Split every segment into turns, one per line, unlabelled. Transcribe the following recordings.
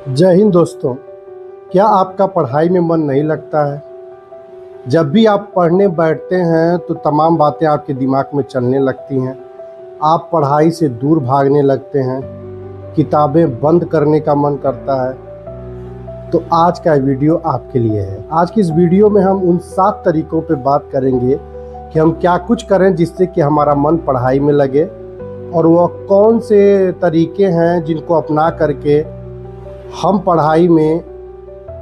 जय हिंद दोस्तों। क्या आपका पढ़ाई में मन नहीं लगता है? जब भी आप पढ़ने बैठते हैं तो तमाम बातें आपके दिमाग में चलने लगती हैं। आप पढ़ाई से दूर भागने लगते हैं, किताबें बंद करने का मन करता है। तो आज का वीडियो आपके लिए है। आज की इस वीडियो में हम उन 7 तरीकों पे बात करेंगे कि हम क्या कुछ करें जिससे कि हमारा मन पढ़ाई में लगे, और वह कौन से तरीके हैं जिनको अपना करके हम पढ़ाई में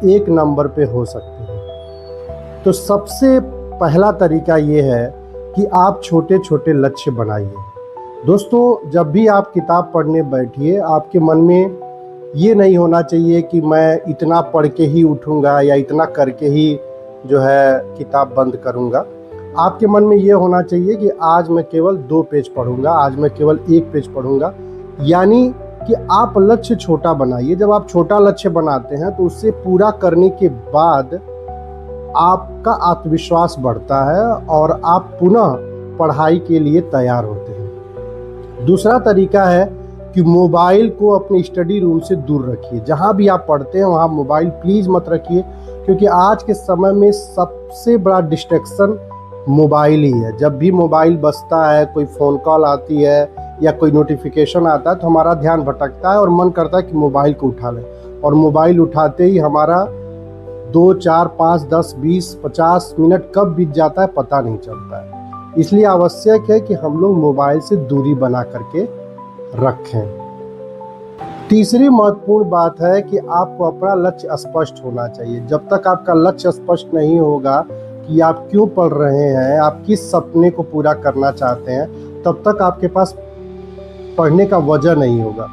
1 नंबर पे हो सकते हैं। तो सबसे पहला तरीका ये है कि आप छोटे छोटे लक्ष्य बनाइए। दोस्तों, जब भी आप किताब पढ़ने बैठिए, आपके मन में ये नहीं होना चाहिए कि मैं इतना पढ़ के ही उठूँगा या इतना करके ही जो है किताब बंद करूँगा। आपके मन में ये होना चाहिए कि आज मैं केवल 2 पेज पढ़ूँगा, आज मैं केवल 1 पेज पढ़ूँगा। यानी कि आप लक्ष्य छोटा बनाइए। जब आप छोटा लक्ष्य बनाते हैं तो उससे पूरा करने के बाद आपका आत्मविश्वास बढ़ता है और आप पुनः पढ़ाई के लिए तैयार होते हैं। दूसरा तरीका है कि मोबाइल को अपने स्टडी रूम से दूर रखिए। जहाँ भी आप पढ़ते हैं वहाँ मोबाइल प्लीज़ मत रखिए, क्योंकि आज के समय में सबसे बड़ा डिस्ट्रैक्शन मोबाइल ही है। जब भी मोबाइल बजता है, कोई फ़ोन कॉल आती है या कोई नोटिफिकेशन आता है, तो हमारा ध्यान भटकता है और मन करता है कि मोबाइल को उठा लें, और मोबाइल उठाते ही हमारा 2, 4, 5, 10, 20, 50 मिनट कब बीत जाता है पता नहीं चलता है। इसलिए आवश्यक है कि हम लोग मोबाइल से दूरी बना करके रखें। तीसरी महत्वपूर्ण बात है कि आपको अपना लक्ष्य स्पष्ट होना चाहिए। जब तक आपका लक्ष्य स्पष्ट नहीं होगा कि आप क्यों पढ़ रहे हैं, आप किस सपने को पूरा करना चाहते हैं, तब तक आपके पास पढ़ने का वजह नहीं होगा।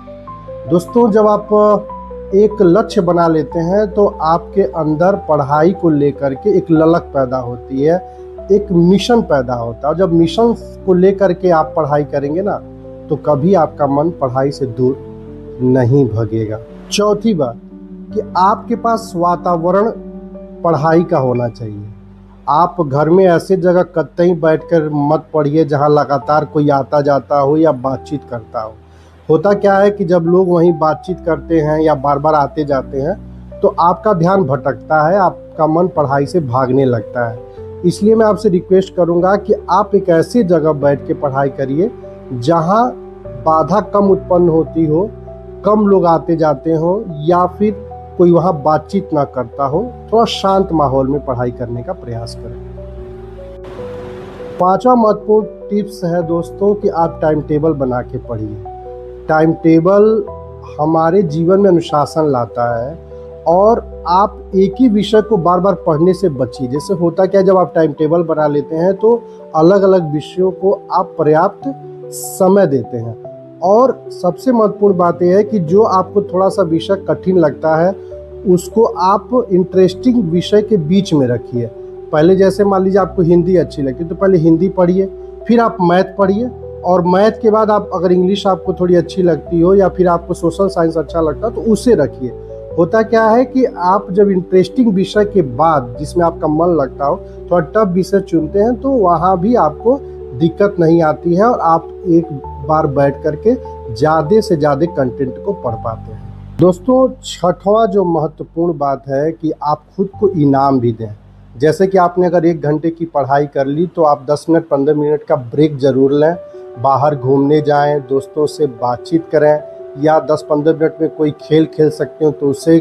दोस्तों, जब आप एक लक्ष्य बना लेते हैं तो आपके अंदर पढ़ाई को लेकर के एक ललक पैदा होती है, एक मिशन पैदा होता है। और जब मिशन को लेकर के आप पढ़ाई करेंगे ना, तो कभी आपका मन पढ़ाई से दूर नहीं भगेगा। चौथी बात कि आपके पास वातावरण पढ़ाई का होना चाहिए। आप घर में ऐसे जगह कतई बैठकर मत पढ़िए जहां लगातार कोई आता जाता हो या बातचीत करता हो। होता क्या है कि जब लोग वहीं बातचीत करते हैं या बार बार आते जाते हैं तो आपका ध्यान भटकता है, आपका मन पढ़ाई से भागने लगता है। इसलिए मैं आपसे रिक्वेस्ट करूंगा कि आप एक ऐसी जगह बैठ के पढ़ाई करिए जहां बाधा कम उत्पन्न होती हो, कम लोग आते जाते हो, या फिर कोई वहाँ बातचीत ना करता हो। थोड़ा शांत माहौल में पढ़ाई करने का प्रयास करें। 5वां महत्वपूर्ण टिप्स है दोस्तों कि आप टाइम टेबल बना के पढ़िए। टाइम टेबल हमारे जीवन में अनुशासन लाता है, और आप एक ही विषय को बार बार पढ़ने से बचिए। जैसे होता क्या है, जब आप टाइम टेबल बना लेते हैं तो अलग अलग विषयों को आप पर्याप्त समय देते हैं। और सबसे महत्वपूर्ण बात यह है कि जो आपको थोड़ा सा विषय कठिन लगता है उसको आप इंटरेस्टिंग विषय के बीच में रखिए। पहले जैसे मान लीजिए आपको हिंदी अच्छी लगती है तो पहले हिंदी पढ़िए, फिर आप मैथ पढ़िए, और मैथ के बाद आप अगर इंग्लिश आपको थोड़ी अच्छी लगती हो या फिर आपको सोशल साइंस अच्छा लगता है तो उसे रखिए। होता क्या है कि आप जब इंटरेस्टिंग विषय के बाद जिसमें आपका मन लगता हो थोड़ा टफ विषय चुनते हैं तो वहाँ भी आपको दिक्कत नहीं आती है, और आप एक बार बैठ करके ज़्यादा से ज़्यादा कंटेंट को पढ़ पाते हैं। दोस्तों, 6वां जो महत्वपूर्ण बात है कि आप खुद को इनाम भी दें। जैसे कि आपने अगर 1 घंटे की पढ़ाई कर ली तो आप 10 मिनट 15 मिनट का ब्रेक ज़रूर लें। बाहर घूमने जाएं, दोस्तों से बातचीत करें, या 10-15 मिनट में कोई खेल खेल सकते हो तो उसे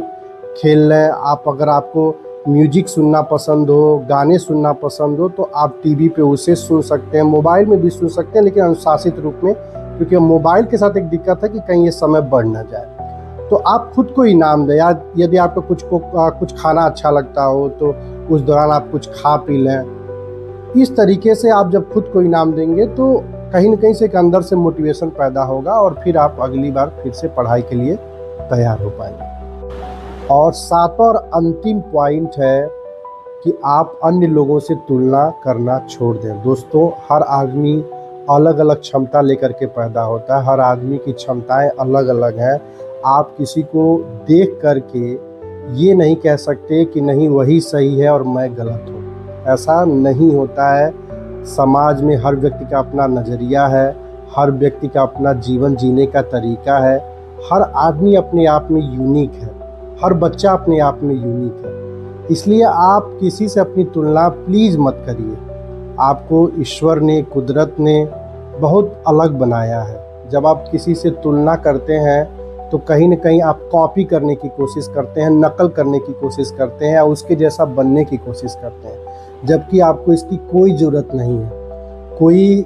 खेल लें। अगर आपको म्यूजिक सुनना पसंद हो, गाने सुनना पसंद हो, तो आप टीवी पे उसे सुन सकते हैं, मोबाइल में भी सुन सकते हैं, लेकिन अनुशासित रूप में, क्योंकि मोबाइल के साथ एक दिक्कत है कि कहीं ये समय बढ़ ना जाए। तो आप खुद को इनाम दें। या यदि आपको कुछ खाना अच्छा लगता हो तो उस दौरान आप कुछ खा पी लें। इस तरीके से आप जब खुद को इनाम देंगे तो कहीं ना कहीं से एक अंदर से मोटिवेशन पैदा होगा, और फिर आप अगली बार फिर से पढ़ाई के लिए तैयार हो पाएंगे। और 7वां और अंतिम पॉइंट है कि आप अन्य लोगों से तुलना करना छोड़ दें। दोस्तों, हर आदमी अलग अलग क्षमता लेकर के पैदा होता है, हर आदमी की क्षमताएं अलग अलग हैं। आप किसी को देख करके ये नहीं कह सकते कि नहीं वही सही है और मैं गलत हूँ। ऐसा नहीं होता है। समाज में हर व्यक्ति का अपना नज़रिया है, हर व्यक्ति का अपना जीवन जीने का तरीका है, हर आदमी अपने आप में यूनिक है। हर बच्चा अपने आप में यूनिक है, इसलिए आप किसी से अपनी तुलना प्लीज़ मत करिए। आपको ईश्वर ने, कुदरत ने बहुत अलग बनाया है। जब आप किसी से तुलना करते हैं तो कहीं न कहीं आप कॉपी करने की कोशिश करते हैं, नकल करने की कोशिश करते हैं या उसके जैसा बनने की कोशिश करते हैं, जबकि आपको इसकी कोई ज़रूरत नहीं है। कोई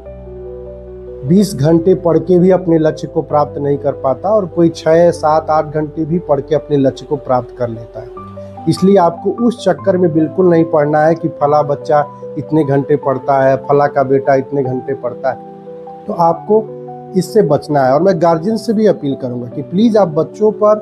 20 घंटे पढ़ के भी अपने लक्ष्य को प्राप्त नहीं कर पाता और कोई 6, 7, 8 घंटे भी पढ़ के अपने लक्ष्य को प्राप्त कर लेता है। इसलिए आपको उस चक्कर में बिल्कुल नहीं पढ़ना है कि फला बच्चा इतने घंटे पढ़ता है, फला का बेटा इतने घंटे पढ़ता है। तो आपको इससे बचना है। और मैं गार्जियन से भी अपील करूंगा कि प्लीज़ आप बच्चों पर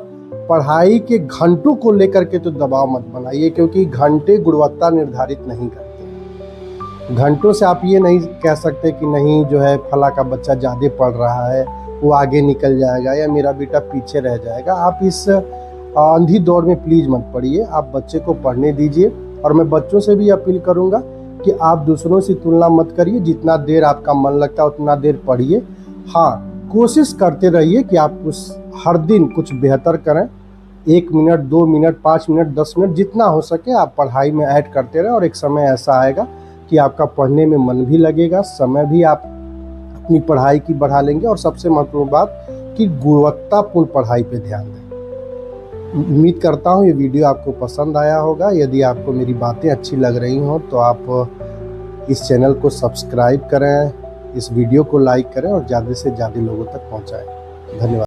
पढ़ाई के घंटों को लेकर के तो दबाव मत बनाइए, क्योंकि घंटे गुणवत्ता निर्धारित नहीं करते। घंटों से आप ये नहीं कह सकते कि नहीं जो है फला का बच्चा ज़्यादा पढ़ रहा है, वो आगे निकल जाएगा या मेरा बेटा पीछे रह जाएगा। आप इस अंधी दौड़ में प्लीज़ मत पड़िए, आप बच्चे को पढ़ने दीजिए। और मैं बच्चों से भी अपील करूँगा कि आप दूसरों से तुलना मत करिए, जितना देर आपका मन लगता है उतना देर पढ़िए। हाँ, कोशिश करते रहिए कि आप हर दिन कुछ बेहतर करें। 1 मिनट, 2 मिनट, 5 मिनट, 10 मिनट, जितना हो सके आप पढ़ाई में ऐड करते रहें। और एक समय ऐसा आएगा कि आपका पढ़ने में मन भी लगेगा, समय भी आप अपनी पढ़ाई की बढ़ा लेंगे। और सबसे महत्वपूर्ण बात कि गुणवत्तापूर्ण पढ़ाई पे ध्यान दें। उम्मीद करता हूँ ये वीडियो आपको पसंद आया होगा। यदि आपको मेरी बातें अच्छी लग रही हों तो आप इस चैनल को सब्सक्राइब करें, इस वीडियो को लाइक करें और ज़्यादा से ज़्यादा लोगों तक पहुँचाएं। धन्यवाद।